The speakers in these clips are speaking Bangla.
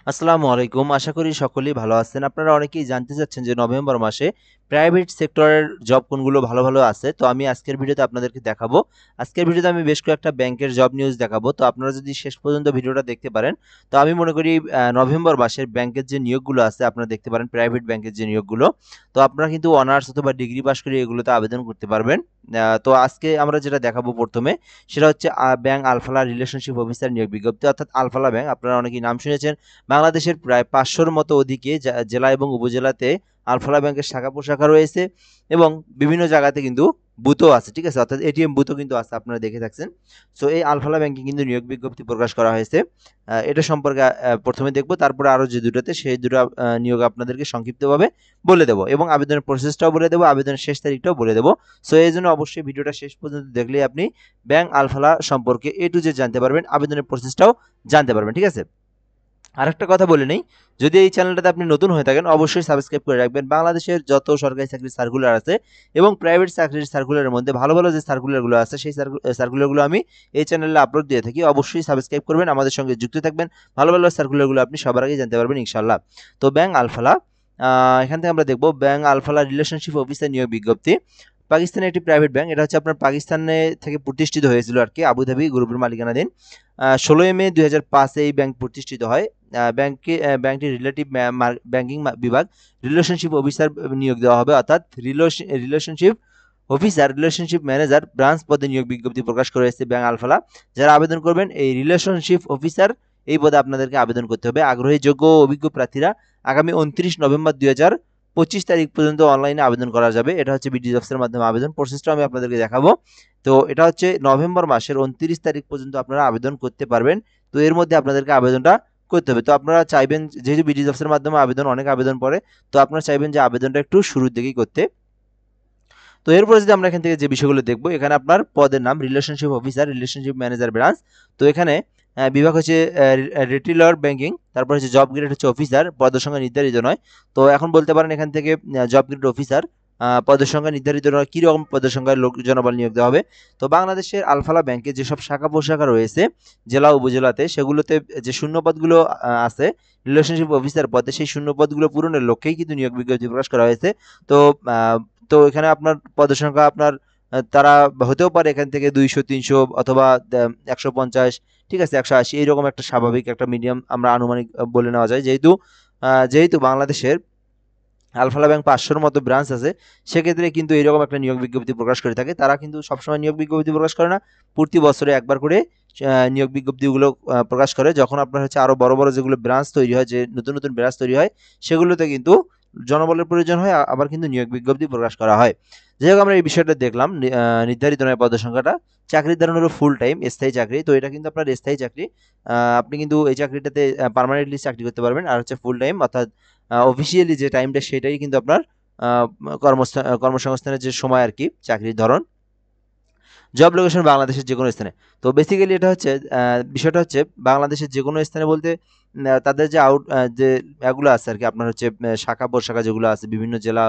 আসসালামু আলাইকুম। আশা করি সকলেই ভালো আছেন। আপনারা অনেকেই জানতে চাচ্ছেন যে নভেম্বর মাসে প্রাইভেট সেক্টরের জব কোনগুলো ভালো, ভালো আছে। তো আমি আজকের ভিডিওতে আপনাদেরকে দেখাবো। আজকের ভিডিওতে আমি বেশ কয়েকটা ব্যাংকের জব নিউজ দেখাবো। তো আপনারা যদি শেষ পর্যন্ত ভিডিওটা দেখতে পারেন, তো আমি মনে করি নভেম্বর মাসের ব্যাংকের যে নিয়োগগুলো আছে আপনারা দেখতে পারেন প্রাইভেট ব্যাংকের যে নিয়োগগুলো। তো আপনারা কিন্তু অনার্স অথবা ডিগ্রি পাস করে এগুলোতে আবেদন করতে পারবেন। তো আজকে আমরা যেটা দেখাবো ১ম এ সেটা হচ্ছে ব্যাংক আলফালা রিলেশনশিপ অফিসার নিয়োগ বিজ্ঞপ্তি, অর্থাৎ আলফালা ব্যাংক। আপনারা অনেকেই নাম শুনেছেন। বাংলাদেশের প্রায় ৫০০-র মতো অধিকে জেলা এবং উপজেলাতে আলফালা ব্যাংকের শাখা প্রশাখা রয়েছে এবং বিভিন্ন জায়গাতে কিন্তু বুথও আছে, ঠিক আছে? অর্থাৎ এটিএম বুথও কিন্তু আছে, আপনারা দেখে থাকছেন। সো এই আলফালা ব্যাংকে কিন্তু নিয়োগ বিজ্ঞপ্তি প্রকাশ করা হয়েছে। এটা সম্পর্কে প্রথমে দেখব, তারপরে আরও যে দুটোতে সেই দুটো নিয়োগ আপনাদেরকে সংক্ষিপ্তভাবে বলে দেবো এবং আবেদনের প্রসেসটাও বলে দেবো, আবেদনের শেষ তারিখটাও বলে দেবো। সো এই জন্য অবশ্যই ভিডিওটা শেষ পর্যন্ত দেখলেই আপনি ব্যাংক আলফালা সম্পর্কে A to Z জানতে পারবেন, আবেদনের প্রসেসটাও জানতে পারবেন, ঠিক আছে? আরেকটা কথা বলে নেই, যদি এই চ্যানেলটাতে আপনি নতুন হয়ে থাকেন অবশ্যই সাবস্ক্রাইব করে রাখবেন। বাংলাদেশের যত সরকারি চাকরির সার্কুলার আছে এবং প্রাইভেট চাকরির সার্কুলারের মধ্যে ভালো ভালো যে সার্কুলারগুলো আছে সেই সার্কুলারগুলো আমি এই চ্যানেলে আপলোড দিয়ে থাকি। অবশ্যই সাবস্ক্রাইব করবেন, আমাদের সঙ্গে যুক্ত থাকবেন। ভালো ভালো সার্কুলারগুলো আপনি সবার আগে জানতে পারবেন ইনশাল্লাহ। তো ব্যাংক আলফালা, এখান থেকে আমরা দেখব ব্যাংক আলফালা রিলেশনশিপ অফিসার নিয়োগ বিজ্ঞপ্তি। পাকিস্তানের একটি প্রাইভেট ব্যাংক, এটা হচ্ছে আপনার পাকিস্তানে থেকে প্রতিষ্ঠিত হয়েছিল আর কি, আবুধাবি গ্রুপের মালিকানাধীন। ১৬ মে ২০০৫ এই ব্যাংক প্রতিষ্ঠিত হয়। ব্যাংকটির রিলেটিভ ব্যাংকিং বিভাগ রিলেশনশিপ অফিসার নিয়োগ দেওয়া হবে, অর্থাৎ রিলেশনশিপ ম্যানেজার ব্রাঞ্চ পদে নিয়োগ বিজ্ঞপ্তি প্রকাশ করেছে ব্যাংক আলফালা। যারা আবেদন করবেন এই রিলেশনশিপ অফিসার এই পদে আপনাদেরকে আবেদন করতে হবে। আগ্রহী যোগ্য ও অভিজ্ঞ প্রার্থীরা আগামী ২৯ নভেম্বর ২০২৫ তারিখ পর্যন্ত অনলাইনে আবেদন করা যাবে। এটা হচ্ছে বিডি জবসের মাধ্যমে আবেদন প্রসেসটা আমি আপনাদেরকে দেখাবো। তো এটা হচ্ছে নভেম্বর মাসের ২৯ তারিখ পর্যন্ত আপনারা আবেদন করতে পারবেন। তো এর মধ্যে আপনাদেরকে আবেদনটা করতে হবে। তো আপনারা চাইবেন, যেহেতু বিডি জবসের মাধ্যমে অনেক আবেদন পড়ে, তো আপনারা চাইবেন যে আবেদনটা একটু শুরুর দিকেই করতে। তো এরপরে যদি আমরা এখান থেকে যে বিষয়গুলো দেখবো, এখানে আপনার পদের নাম relationship officer, relationship manager branch. তো এখানে বিভাগ হচ্ছে রিটেইলার ব্যাংকিং, তারপর হচ্ছে জব গ্রেড হচ্ছে অফিসার, পদের সংখ্যা নির্ধারিত নয়। তো এখন বলতে পারেন এখান থেকে জব গ্রেড অফিসার, পদের সংখ্যা নির্ধারিত নয়, কীরকম পদের সংখ্যায় লোক জনবল নিয়োগ দেওয়া হবে। তো বাংলাদেশের আলফালা ব্যাংকে যেসব শাখা প্রশাখা রয়েছে জেলা উপজেলাতে, সেগুলোতে যে শূন্যপদগুলো আছে রিলেশনশিপ অফিসার পদে, সেই শূন্যপদগুলো পূরণের লক্ষ্যেই কিন্তু নিয়োগ বিজ্ঞপ্তি প্রকাশ করা হয়েছে। তো তো এখানে আপনার পদের সংখ্যা আপনার তারা হতেও পারে এখান থেকে ২০০, ৩০০ অথবা ১৫০, ঠিক আছে, ১৮০, এইরকম একটা স্বাভাবিক একটা মিডিয়াম আমরা আনুমানিক বলে নেওয়া যায়। যেহেতু বাংলাদেশের আলফালা ব্যাংক ৫০০-র মতো ব্রাঞ্চ আছে, সেক্ষেত্রে কিন্তু এইরকম একটা নিয়োগ বিজ্ঞপ্তি প্রকাশ করে থাকে। তারা কিন্তু সবসময় নিয়োগ বিজ্ঞপ্তি প্রকাশ করে না, প্রতি বছরে একবার করে নিয়োগ বিজ্ঞপ্তিগুলো প্রকাশ করে। যখন আপনার হচ্ছে আরও বড় বড় যেগুলো ব্রাঞ্চ তৈরি হয়, যে নতুন নতুন ব্রাঞ্চ তৈরি হয়, সেগুলোতে কিন্তু জনবলের প্রয়োজন হয়, আবার কিন্তু নিয়োগ বিজ্ঞপ্তি প্রকাশ করা হয়। যাই হোক, আমরা এই বিষয়টা দেখলাম। নির্ধারিত নয় পদের সংখ্যাটা। চাকরির ধরন হলো ফুল টাইম, স্থায়ী চাকরি। তো এটা কিন্তু আপনার স্থায়ী চাকরি। আপনি কিন্তু এই চাকরিটাতে পার্মানেন্টলি চাকরি করতে পারবেন। আর হচ্ছে ফুল টাইম, অর্থাৎ অফিসিয়ালি যে টাইমটা সেটাই কিন্তু আপনার কর্মসংস্থানের যে সময় আর কি, চাকরির ধরন। জব লোকেশন বাংলাদেশের যে কোনো স্থানে। তো বেসিক্যালি এটা হচ্ছে বিষয়টা হচ্ছে বাংলাদেশের যে কোনো স্থানে বলতে তাদের যে যে এগুলো আছে আর কি, আপনার হচ্ছে শাখা প্রশাখা যেগুলো আছে বিভিন্ন জেলা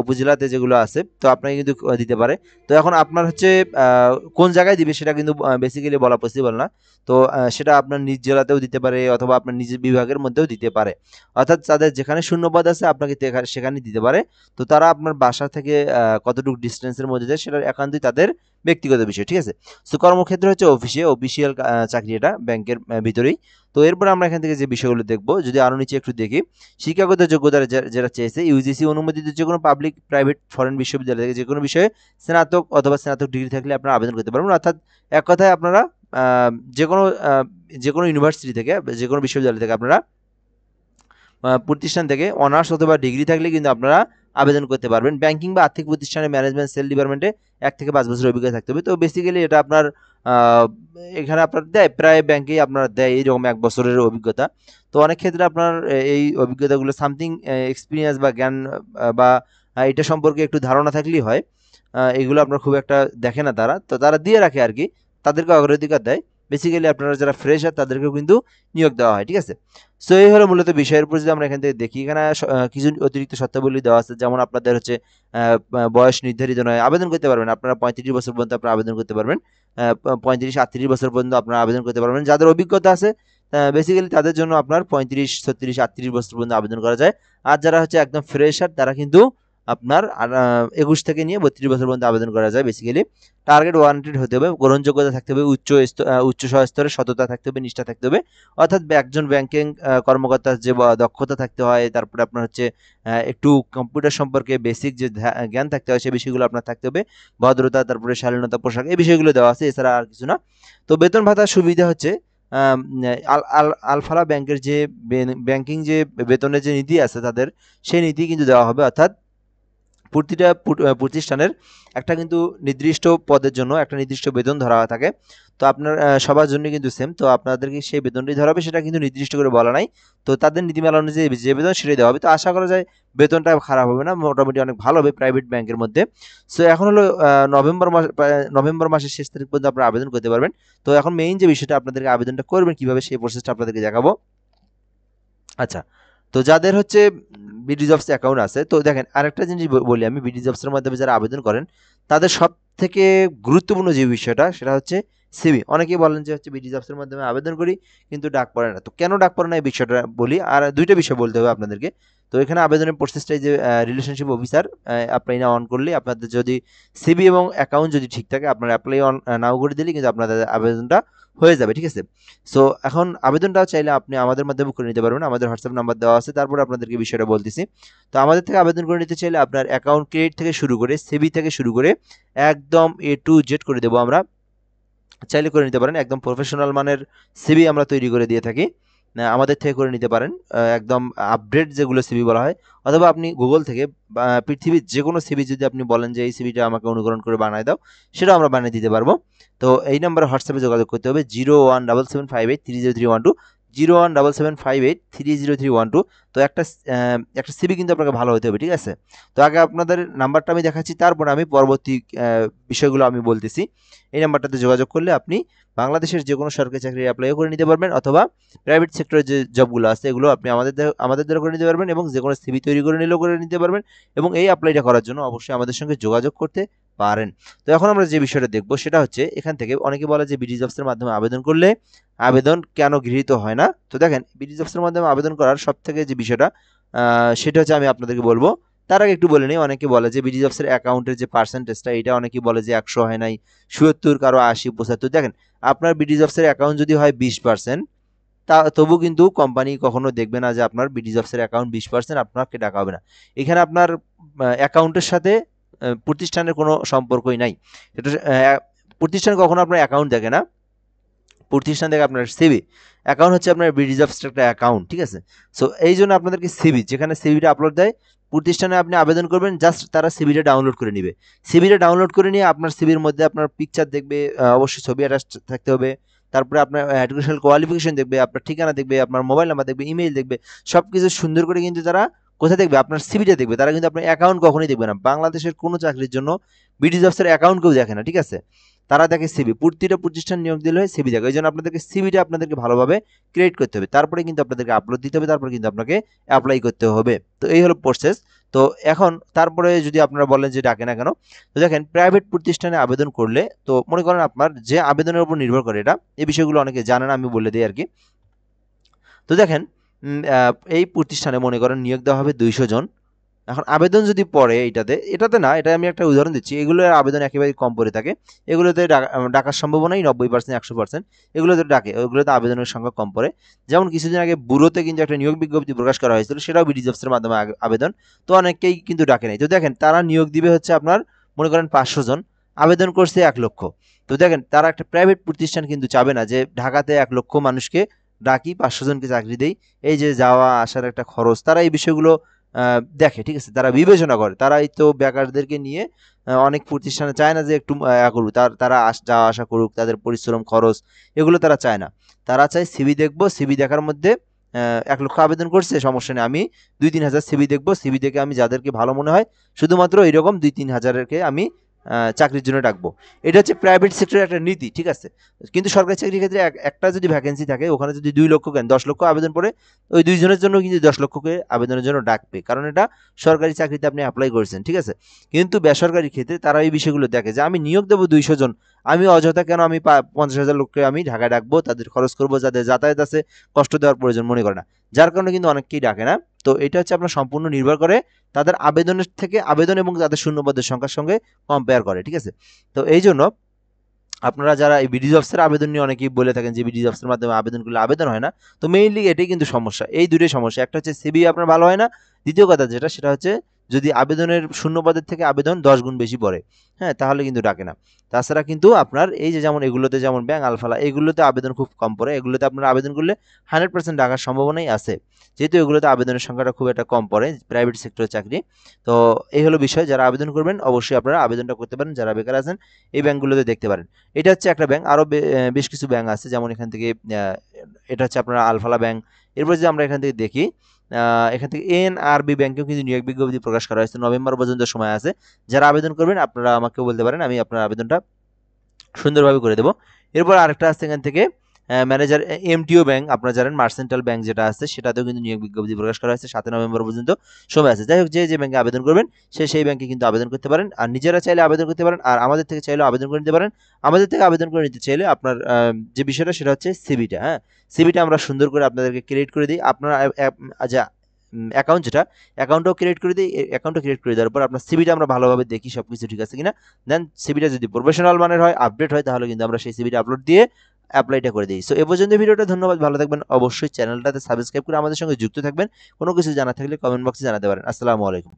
উপজেলাতে যেগুলো আছে, তো আপনাকে কিন্তু দিতে পারে। তো এখন আপনার হচ্ছে কোন জায়গায় দিবে সেটা কিন্তু বেসিক্যালি বলা পসিবল না। তো সেটা আপনার নিজ জেলাতেও দিতে পারে অথবা আপনার নিজের বিভাগের মধ্যেও দিতে পারে, অর্থাৎ তাদের যেখানে শূন্যপদ আছে আপনাকে সেখানে দিতে পারে। তো তারা আপনার বাসা থেকে কতটুকু ডিস্টেন্সের মধ্যে যায় সেটা একান্তই তাদের ব্যক্তিগত বিষয়, ঠিক আছে? সো কর্মক্ষেত্র হচ্ছে অফিসিয়াল চাকরি, এটা ব্যাংকের ভিতরেই। তো এরপর আমরা এখান থেকে যে বিষয়গুলো দেখবো, যদি আরো নিচে একটু দেখি, শিক্ষাগত যোগ্যতা যেটা চেয়েছে ইউজিসি অনুমোদিত যে কোনো পাবলিক, প্রাইভেট, ফরেন বিশ্ববিদ্যালয় থেকে যে কোনো বিষয়ে স্নাতক অথবা স্নাতক ডিগ্রি থাকলে আপনারা আবেদন করতে পারবেন। অর্থাৎ এক কথায় আপনারা যে কোনো ইউনিভার্সিটি থেকে, যে কোনো বিশ্ববিদ্যালয় থেকে আপনারা প্রতিষ্ঠান থেকে অনার্স অথবা ডিগ্রি থাকলে কিন্তু আপনারা আবেদন করতে পারবেন। ব্যাংকিং বা আর্থিক প্রতিষ্ঠানে ম্যানেজমেন্ট সেল ডিপার্টমেন্টে ১ থেকে ৫ বছরের অভিজ্ঞতা থাকতে হবে। তো বেসিক্যালি এটা আপনার এখানে আপনার দেয়, প্রায় ব্যাংকেই আপনার দেয় এইরকম ১ বছরের অভিজ্ঞতা। তো অনেক ক্ষেত্রে আপনার এই অভিজ্ঞতাগুলো সামথিং এক্সপিরিয়েন্স বা জ্ঞান বা এটা সম্পর্কে একটু ধারণা থাকলেই হয়। এগুলো আপনার খুব একটা দেখে না তারা, তো তারা দিয়ে রাখে আর কি, তাদেরকে অগ্রাধিকার দেয়। বেসিক্যালি আপনারা যারা ফ্রেশার তাদেরকেও কিন্তু নিয়োগ দেওয়া হয়, ঠিক আছে? সো এই হলো মূলত বিষয়ের উপর। যদি আমরা এখান থেকে দেখি, এখানে কিছু অতিরিক্ত শর্তাবলী দেওয়া আছে, যেমন আপনাদের হচ্ছে বয়স নির্ধারিত নয়, আবেদন করতে পারবেন আপনারা ৩৫ বছর পর্যন্ত আপনারা আবেদন করতে পারবেন। ৩৫-৩৮ বছর পর্যন্ত আপনারা আবেদন করতে পারবেন। যাদের অভিজ্ঞতা আছে বেসিক্যালি তাদের জন্য আপনার 35, 36, 38 বছর পর্যন্ত আবেদন করা যায়। আর যারা হচ্ছে একদম ফ্রেশার তারা কিন্তু আপনার 21 থেকে নিয়ে 32 বছর পর্যন্ত আবেদন করা যায়। বেসিক্যালি টার্গেট ওয়ারেন্টেড হতে হবে, গ্রহণযোগ্যতা থাকতে হবে, উচ্চ স্তরের সততা থাকতে হবে, নিষ্ঠা থাকতে হবে। অর্থাৎ একজন ব্যাংকিং কর্মকর্তার যে দক্ষতা থাকতে হয়, তারপরে আপনার হচ্ছে একটু কম্পিউটার সম্পর্কে বেসিক যে জ্ঞান থাকতে হয় সেই বিষয়গুলো আপনার থাকতে হবে। ভদ্রতা, তারপরে শালীনতা, পোশাক, এই বিষয়গুলো দেওয়া আছে, এছাড়া আর কিছু না। তো বেতন ভাতার সুবিধা হচ্ছে আলফালা ব্যাংকের যে ব্যাংকিং যে বেতনের যে নীতি আছে তাদের, সেই নীতি কিন্তু দেওয়া হবে। অর্থাৎ প্রতিটা প্রতিষ্ঠানের একটা কিন্তু নির্দিষ্ট পদের জন্য একটা নির্দিষ্ট বেতন ধরা থাকে। তো আপনার সবার জন্য কিন্তু সেম, তো আপনাদেরকে সেই বেতনটি ধরা হবে, সেটা কিন্তু নির্দিষ্ট করে বলা নাই। তো তাদের নীতিমালা অনুযায়ী যে বেতন সেটাই দেওয়া হবে। তো আশা করা যায় বেতনটা খারাপ হবে না, মোটামুটি অনেক ভালো হবে প্রাইভেট ব্যাংকের মধ্যে। সো এখন হলো নভেম্বর মাসের শেষ তারিখ পর্যন্ত আপনারা আবেদন করতে পারবেন। তো এখন মেইন যে বিষয়টা, আপনাদেরকে আবেদনটা করবেন কিভাবে সেই প্রসেসটা আপনাদেরকে দেখাবো। আচ্ছা, তো যাদের হচ্ছে বিডি জবস অ্যাকাউন্ট আছে, তো দেখেন আরেকটা জিনিস বলি আমি, বিডি জবসের মাধ্যমে যারা আবেদন করেন তাদের সব থেকে গুরুত্বপূর্ণ যে বিষয়টা সেটা হচ্ছে সিভি। অনেকেই বলেন যে হচ্ছে বিডি জবসের মাধ্যমে আবেদন করি কিন্তু ডাক পড়ে না। তো কেন ডাক পড়ে না এই বিষয়টা বলি, আর দুইটা বিষয় বলতে হবে আপনাদেরকে। তো এখানে আবেদনের প্রসেসটাই যে রিলেশনশিপ অফিসার অ্যাপ্লাই না অন করলে, আপনাদের যদি সিভি এবং অ্যাকাউন্ট যদি ঠিক থাকে, আপনারা অ্যাপ্লাই অন নাও করে দিলে কিন্তু আপনাদের আবেদনটা হয়ে যাবে, ঠিক আছে। সো এখন আবেদনটাও চাইলে আপনি আমাদের মাধ্যমে করে নিতে পারবেন, আমাদের হোয়াটসঅ্যাপ নাম্বার দেওয়া আছে, তারপরে আপনাদেরকে বিষয়টা বলতেছি। তো আমাদের থেকে আবেদন করে নিতে চাইলে আপনার অ্যাকাউন্ট ক্রিয়েট থেকে শুরু করে সিভি থেকে শুরু করে একদম A to Z করে দেবো আমরা, চাইলে করে নিতে পারেন। একদম প্রফেশনাল মানের সিভি আমরা তৈরি করে দিয়ে থাকি, আমাদের থেকে করে নিতে পারেন। একদম আপডেট যেগুলো সিভি বলা হয়, অথবা আপনি গুগল থেকে পৃথিবীর যে কোনো সিভি যদি আপনি বলেন যে এই সিভিটা আমাকে অনুকরণ করে বানায় দাও, সেটাও আমরা বানিয়ে দিতে পারবো। তো এই নাম্বারে হোয়াটসঅ্যাপে যোগাযোগ করতে হবে 0177583032, 0177583032। তো একটা সিভি কিন্তু আপনাকে ভালো হতে হবে, ঠিক আছে। তো আগে আপনাদের নাম্বারটা আমি দেখাচ্ছি, তারপর আমি পরবর্তী বিষয়গুলো আমি বলতেছি। এই নাম্বারটাতে যোগাযোগ করলে আপনি বাংলাদেশের যে কোনো সরকারি চাকরি অ্যাপ্লাই করে নিতে পারবেন, অথবা প্রাইভেট সেক্টরের যে জবগুলো আছে এগুলো আপনি আমাদের দ্বারা করে নিতে পারবেন, এবং যে কোনো সিভি তৈরি করে নিলেও করে নিতে পারবেন। এবং এই অ্যাপ্লাইটা করার জন্য অবশ্যই আমাদের সঙ্গে যোগাযোগ করতে পারেন। তো এখন আমরা যে বিষয়টা দেখবো সেটা হচ্ছে, এখান থেকে অনেকে বলে যে বিডি জবসের মাধ্যমে আবেদন করলে আবেদন কেন গৃহীত হয় না। তো দেখেন, বিডি জবসের মাধ্যমে আবেদন করার সব থেকে যে বিষয়টা সেটা হচ্ছে আমি আপনাদেরকে বলবো। তার আগে একটু বলে নিই, অনেকে বলে যে বিডি জবসের অ্যাকাউন্টের যে পার্সেন্টেজটা, এটা অনেকে বলে যে 100 হয় নাই, 77, কারো 80, 75। দেখেন, আপনার বিডি জবসের অ্যাকাউন্ট যদি হয় 20%, তবু কিন্তু কোম্পানি কখনো দেখবে না যে আপনার বিডি জবসের অ্যাকাউন্ট 20%, আপনাকে ডাকা হবে না। এখানে আপনার অ্যাকাউন্টের সাথে প্রতিষ্ঠানের কোনো সম্পর্কই নাই। এটা প্রতিষ্ঠান কখনো আপনার অ্যাকাউন্ট দেখে না, প্রতিষ্ঠান থেকে আপনার সিভি। অ্যাকাউন্ট হচ্ছে আপনার বিডি জবসের একটা অ্যাকাউন্ট, ঠিক আছে। সো এই জন্য আপনাদেরকে সিভি, যেখানে সিভিটা আপলোড দেয় প্রতিষ্ঠানে আপনি আবেদন করবেন, জাস্ট তারা সিভিটা ডাউনলোড করে নিবে। সিভিটা ডাউনলোড করে নিয়ে আপনার সিভির মধ্যে আপনার পিকচার দেখবে, অবশ্যই ছবি অ্যাটাচ থাকতে হবে। তারপরে আপনার এডুকেশনাল কোয়ালিফিকেশন দেখবে, আপনার ঠিকানা দেখবে, আপনার মোবাইল নাম্বার দেখবে, ইমেইল দেখবে, সব কিছু সুন্দর করে কিন্তু তারা কোথায় দেখবে, আপনার সিভিটা দেখবে। তারা কিন্তু আপনার অ্যাকাউন্ট কখনোই দেখবে না। বাংলাদেশের কোনো চাকরির জন্য বিডি জবসের অ্যাকাউন্ট কেউ দেখে না, ঠিক আছে। তারা দেখে সিভি। প্রতিটা প্রতিষ্ঠান নিয়োগ দিলে সিভি দেখে। এই জন্য আপনাদেরকে সিভিটা আপনাদেরকে ভালোভাবে ক্রিয়েট করতে হবে, তারপরে কিন্তু আপনাদেরকে আপলোড দিতে হবে, তারপরে কিন্তু আপনাকে অ্যাপ্লাই করতে হবে। তো এই হলো প্রসেস। তো এখন তারপরে যদি আপনারা বলেন যে ডাকে না কেন, তো দেখেন, প্রাইভেট প্রতিষ্ঠানে আবেদন করলে, তো মনে করেন আপনার যে আবেদনের উপর নির্ভর করে এটা, এই বিষয়গুলো অনেকে জানে না, আমি বলে দিই আর কি। তো দেখেন, এই প্রতিষ্ঠানে মনে করেন নিয়োগ দেওয়া হবে 200 জন। এখন আবেদন যদি পড়ে এটাতে না, এটা আমি একটা উদাহরণ দিচ্ছি, এগুলোর আবেদন একেবারে কম পড়ে থাকে। এগুলোতে ডাকার সম্ভাবনাই 90%, 100%। এগুলোতে ডাকে, ওইগুলোতে আবেদনের সংখ্যা কম পড়ে। যেমন কিছুদিন আগে ব্যুরোতে কিন্তু একটা নিয়োগ বিজ্ঞপ্তি প্রকাশ করা হয়েছিল, সেটাও বিডি জবসের মাধ্যমে আবেদন। তো অনেকেই কিন্তু ডাকে নাই। তো দেখেন, তারা নিয়োগ দিবে হচ্ছে আপনার মনে করেন 500 জন, আবেদন করছে 1 লক্ষ। তো দেখেন, তারা একটা প্রাইভেট প্রতিষ্ঠান কিন্তু চাবে না যে ঢাকাতে 1 লক্ষ মানুষকে ডাকি, 500 জনকে চাকরি দেই, এই যে যাওয়া আসার একটা খরচ, তারা এই বিষয়গুলো দেখে, ঠিক আছে। তারা বিবেচনা করে, তারাই তো বেকারদেরকে নিয়ে অনেক প্রতিষ্ঠানে চায় না যে একটু করুক, তারা যাওয়া আসা করুক, তাদের পরিশ্রম খরচ এগুলো তারা চায় না। তারা চায় সিভি দেখবো, সিভি দেখার মধ্যে 1 লক্ষ আবেদন করছে, সমস্যা নেই, আমি 2-3 হাজার সিভি দেখবো, সিভি দেখে আমি যাদেরকে ভালো মনে হয় শুধুমাত্র এইরকম 2-3 হাজারকে আমি চাকরির জন্য ডাকবো। এটা হচ্ছে প্রাইভেট সেক্টরের একটা নীতি, ঠিক আছে। কিন্তু সরকারি চাকরির ক্ষেত্রে একটা যদি ভ্যাকেন্সি থাকে, ওখানে যদি 2 লক্ষ কেন 10 লক্ষ আবেদন পড়ে, ওই 2 জনের জন্য কিন্তু 10 লক্ষকে আবেদনের জন্য ডাকবে, কারণ এটা সরকারি চাকরিতে আপনি অ্যাপ্লাই করেছেন, ঠিক আছে। কিন্তু বেসরকারি ক্ষেত্রে তারা এই বিষয়গুলো দেখে যে আমি নিয়োগ দেবো 200 জন, আমি অযথা কেন আমি 50,000 লোককে আমি ঢাকায় ডাকবো, তাদের খরচ করবো, যাদের যাতায়াত আছে, কষ্ট দেওয়ার প্রয়োজন মনে করে না। যার কারণে কিন্তু অনেককেই ডাকে না। তো এটা হচ্ছে আপনার সম্পূর্ণ নির্ভর করে তাদের আবেদনের থেকে, আবেদন এবং তাদের শূন্যপদের সংখ্যার সঙ্গে কম্পেয়ার করে, ঠিক আছে? তো এই জন্য আপনারা যারা এই বিডি জবসের আবেদন নিয়ে অনেকেই বলে থাকেন যে বিডি জবসের মাধ্যমে আবেদন করলে আবেদন হয় না। তো মেইনলি এটাই কিন্তু সমস্যা। এই দুটোই সমস্যা। একটা হচ্ছে সিভি আপনার ভালো হয় না। দ্বিতীয় কথা যেটা সেটা হচ্ছে যদি আবেদনের শূন্য পদের থেকে আবেদন 10 গুণ বেশি পড়ে, হ্যাঁ? তাহলে কিন্তু ডাকে না। তাছাড়া কিন্তু আপনার এই যে যেমন এগুলোতে যেমন ব্যাংক আলফালা এগুলোতে আবেদন খুব কম পড়ে। এগুলোতে আপনারা আবেদন করলে 100% ডাকার সম্ভাবনাই আছে। যেহেতু এগুলোতে আবেদনের সংখ্যাটা খুব একটা কম পড়ে, প্রাইভেট সেক্টরের চাকরি। তো এই হলো বিষয়। যারা আবেদন করবেন অবশ্যই আপনারা আবেদনটা করতে পারেন। যারা বেকার আছেন এই ব্যাংকগুলোতে দেখতে পারেন। এটা হচ্ছে একটা ব্যাংক। আরো বেশ কিছু ব্যাংক আছে। যেমন এখান থেকে এটা হচ্ছে আপনার আলফালা ব্যাংক। এরপর যদি আমরা এখান থেকে দেখি, এখান থেকে এনআরবি ব্যাংকেও কিন্তু নিয়োগ বিজ্ঞপ্তি প্রকাশ করা হয়েছে। নভেম্বর পর্যন্ত সময় আছে। যারা আবেদন করবেন আপনারা আমাকেও বলতে পারেন। আমি আপনার আবেদনটা সুন্দরভাবে করে দেব। এরপর আরেকটা আছে এখান থেকে ম্যানেজার এমটিও ব্যাংক, আপনারা জানেন মার্সেন্টাল ব্যাংক যেটা আছে সেটাতেও কিন্তু নিয়োগ বিজ্ঞপ্তি প্রকাশ করা হয়েছে। 7 নভেম্বর পর্যন্ত সময় আছে। যাই হোক, যে ব্যাংকে আবেদন করবেন সেই ব্যাংকে কিন্তু আবেদন করতে পারেন। আর নিজেরা চাইলে আবেদন করতে পারেন, আর আমাদের থেকে চাইলেও আবেদন করে নিতে পারেন। আমাদের থেকে আবেদন করে নিতে চাইলে আপনার যে বিষয়টা সেটা হচ্ছে সিভিটা, হ্যাঁ? সিভিটা আমরা সুন্দর করে আপনাদেরকে ক্রিয়েট করে দিই। আপনার যা অ্যাকাউন্ট যেটা, অ্যাকাউন্টও ক্রিয়েট করে দিই। অ্যাকাউন্টও ক্রিয়েট করে দেওয়ার পর আপনার সিভিটা আমরা ভালোভাবে দেখি সবকিছু ঠিক আছে কিনা। দেন সিভিটা যদি প্রফেশনাল মানের হয়, আপডেট হয়, তাহলে কিন্তু আমরা সেই সিভিটা আপলোড দিয়ে এপ্লাইটা করে দিই। সো এ পর্যন্ত ভিডিওটা, ধন্যবাদ, ভালো থাকবেন। অবশ্যই চ্যানেলটাতে সাবস্ক্রাইব করে আমাদের সঙ্গে যুক্ত থাকবেন। কোনো কিছু জানা থাকলে কমেন্ট বক্সে জানাতে পারেন। আসসালামু আলাইকুম।